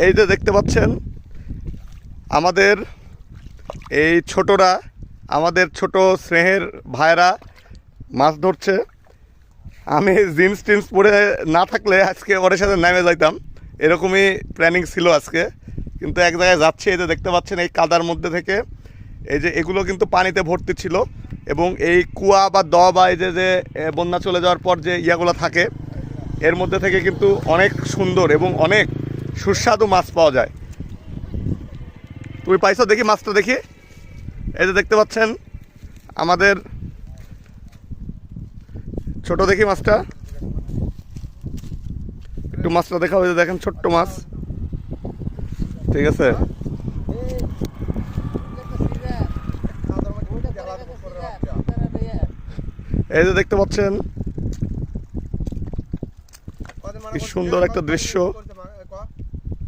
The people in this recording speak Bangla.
এই যে দেখতে পাচ্ছেন আমাদের এই ছোটরা, আমাদের ছোট স্নেহের ভাইরা মাছ ধরছে। আমি জিন্স টিন্স পরে না থাকলে আজকে ওদের সাথে নেমে যাইতাম, এরকমই প্ল্যানিং ছিল আজকে। কিন্তু এক জায়গায় যাচ্ছি, এই যে দেখতে পাচ্ছেন এই কাদার মধ্যে থেকে, এই যে এগুলো কিন্তু পানিতে ভর্তি ছিল এবং এই কুয়া বা বা এই যে বন্যা চলে যাওয়ার পর যে ইয়াগুলো থাকে এর মধ্যে থেকে কিন্তু অনেক সুন্দর এবং অনেক সুস্বাদু মাছ পাওয়া যায়। তুমি পাইছো? দেখি মাছটা দেখি। এই যে দেখতে পাচ্ছেন আমাদের ছোট, দেখি মাছটা, একটু মাছটা দেখা হয়েছে, দেখেন ছোট্ট মাছ। ঠিক আছে, এই যে দেখতে পাচ্ছেন কি সুন্দর একটা দৃশ্য।